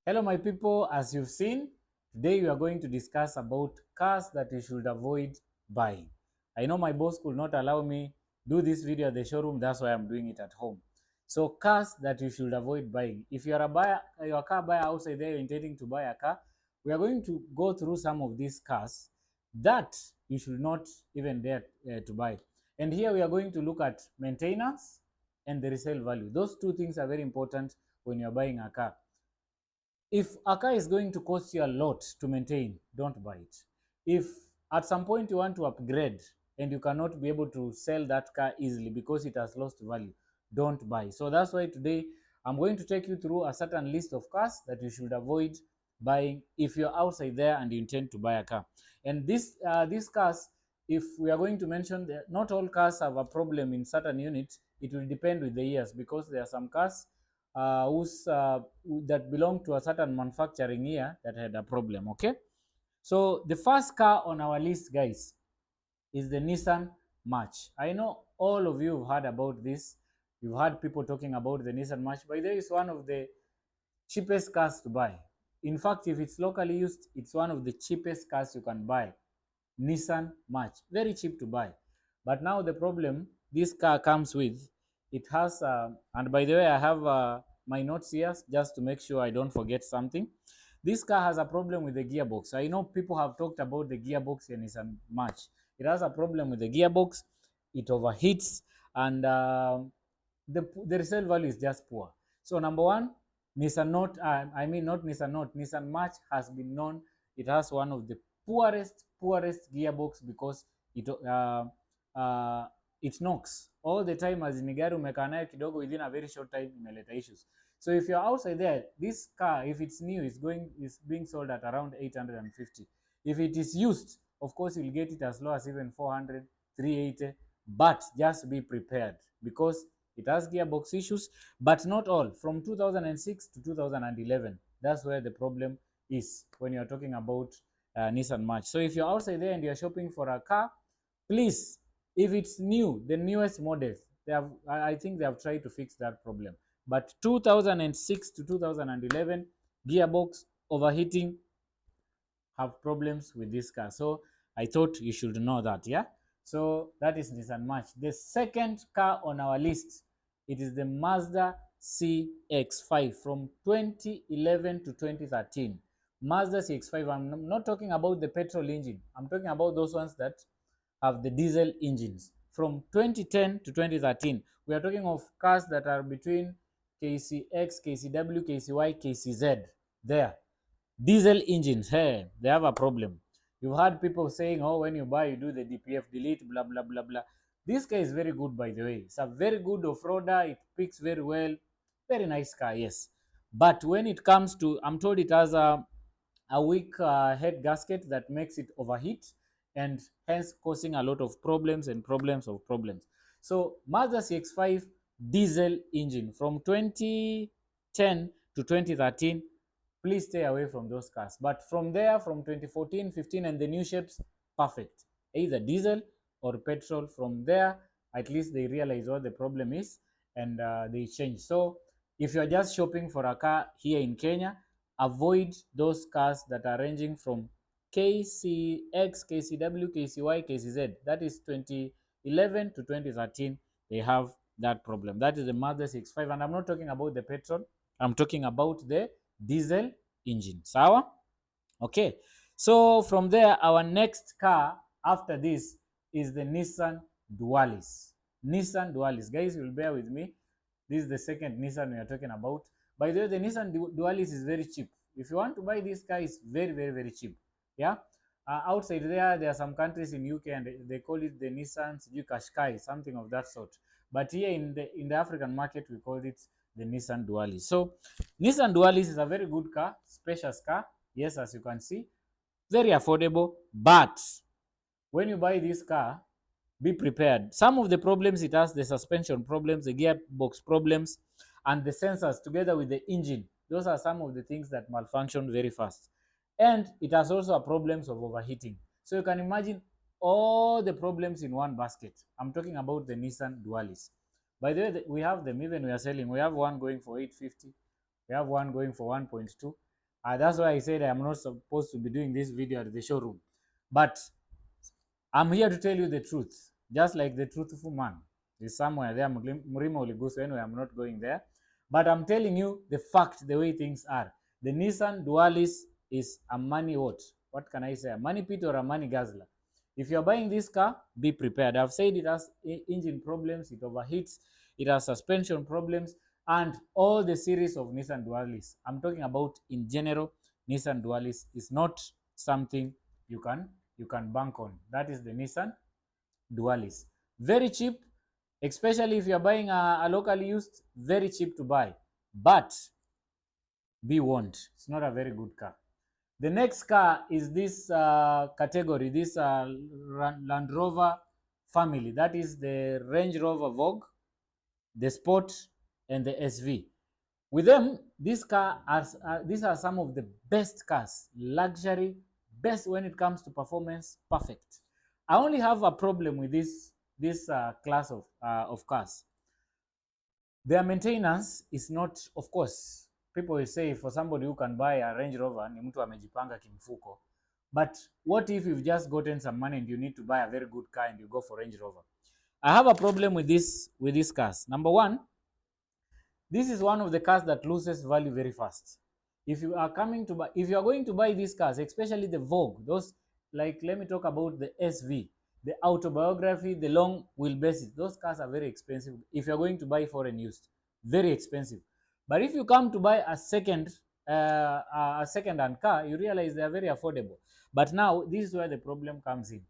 Hello my people, as you've seen, today we are going to discuss about cars that you should avoid buying. I know my boss could not allow me do this video at the showroom, that's why I'm doing it at home. So cars that you should avoid buying. If you are a car buyer outside there intending to buy a car, we are going to go through some of these cars that you should not even dare to buy. And here we are going to look at maintenance and the resale value. Those two things are very important when you're buying a car. If a car is going to cost you a lot to maintain, don't buy it. If at some point you want to upgrade and you cannot be able to sell that car easily because it has lost value, don't buy. So that's why today I'm going to take you through a certain list of cars that you should avoid buying if you're outside there and you intend to buy a car. And these cars, if we are going to mention that not all cars have a problem in certain units, it will depend with the years because there are some cars that belong to a certain manufacturing year that had a problem. Okay, so the first car on our list, guys, is the Nissan March. I know all of you have heard about this. You've heard people talking about the Nissan March. By the way, it's one of the cheapest cars to buy. In fact, if it's locally used, it's one of the cheapest cars you can buy. Nissan March, very cheap to buy. But now the problem this car comes with, it has, and by the way, I have my notes here just to make sure I don't forget something. This car has a problem with the gearbox. I know people have talked about the gearbox in Nissan March. It has a problem with the gearbox. It overheats, and the resale value is just poor. So number one, Nissan Note, not Nissan Note, Nissan March has been known. It has one of the poorest gearbox because it knocks all the time. As ni gari umekaa nayo kidogo, within a very short time imeleta issues. So if you're outside there, this car, if it's new, is being sold at around 850. If it is used, of course you'll get it as low as even 400, 380. But just be prepared because it has gearbox issues, but not all. From 2006 to 2011, that's where the problem is when you're talking about Nissan March. So if you're outside there and you're shopping for a car, please, if it's new, the newest models, I think they have tried to fix that problem. But 2006 to 2011, gearbox overheating have problems with this car. So I thought you should know that, yeah? So that is Nissan March. The second car on our list, it is the Mazda CX-5 from 2011 to 2013. Mazda CX-5, I'm not talking about the petrol engine. I'm talking about those ones that have the diesel engines. From 2010 to 2013, we are talking of cars that are between KCX, KCW, KCY, KCZ. There. Diesel engines, hey, they have a problem. You've heard people saying, oh, when you buy, you do the DPF delete, blah, blah, blah, blah. This car is very good, by the way. It's a very good off-roader. It picks very well. Very nice car, yes. But when it comes to, I'm told it has a weak head gasket that makes it overheat and hence causing a lot of problems and problems of problems. So Mazda CX-5 diesel engine from 2010 to 2013, please stay away from those cars. But from there, from 2014, 15, and the new shapes, perfect. Either diesel or petrol. From there, at least they realize what the problem is and they change. So if you're just shopping for a car here in Kenya, avoid those cars that are ranging from KCX, KCW, KCY, KCZ. That is 2011 to 2013. They have that problem. That is the Mazda CX-5. And I'm not talking about the petrol. I'm talking about the diesel engine. Sawa? Okay. So from there, our next car after this is the Nissan Dualis. Nissan Dualis. Guys, you'll bear with me. This is the second Nissan we are talking about. By the way, the Nissan Dualis is very cheap. If you want to buy this car, it's very, very, very cheap. Yeah. Outside there are some countries in UK and they call it the Nissan Qashqai, something of that sort. But here in the African market, we call it the Nissan Dualis. So Nissan Dualis is a very good car, spacious car. Yes, as you can see, very affordable. But when you buy this car, be prepared. Some of the problems it has, the suspension problems, the gearbox problems, and the sensors together with the engine. Those are some of the things that malfunction very fast. And it has also a problems of overheating. So you can imagine all the problems in one basket. I'm talking about the Nissan Dualis. By the way, we have them, even we are selling. We have one going for 850. We have one going for 1.2. That's why I said I am not supposed to be doing this video at the showroom. But I'm here to tell you the truth, just like the truthful man is somewhere there. Mrima Uligusu. Anyway, I'm not going there. But I'm telling you the fact, the way things are. The Nissan Dualis is a money what? What can I say? A money pit or a money guzzler. If you're buying this car, be prepared. I've said it has engine problems, it overheats, it has suspension problems, and all the series of Nissan Dualis. I'm talking about in general, Nissan Dualis is not something you can bank on. That is the Nissan Dualis. Very cheap, especially if you're buying a locally used, very cheap to buy. But be warned, it's not a very good car. The next car is this category, this Land Rover family. That is the Range Rover Vogue, the Sport, and the SV. With them, these are some of the best cars, luxury, best when it comes to performance, perfect. I only have a problem with this class of cars. Their maintenance is not, of course, people will say for somebody who can buy a Range Rover, ni mtu amejipanga kimfuko. But what if you've just gotten some money and you need to buy a very good car and you go for Range Rover? I have a problem with these cars. Number one, this is one of the cars that loses value very fast. If you are going to buy these cars, especially the Vogue, those, like, let me talk about the SV, the Autobiography, the long wheelbase. Those cars are very expensive. If you're going to buy foreign used, very expensive. But if you come to buy a second-hand car, you realize they are very affordable. But now this is where the problem comes in.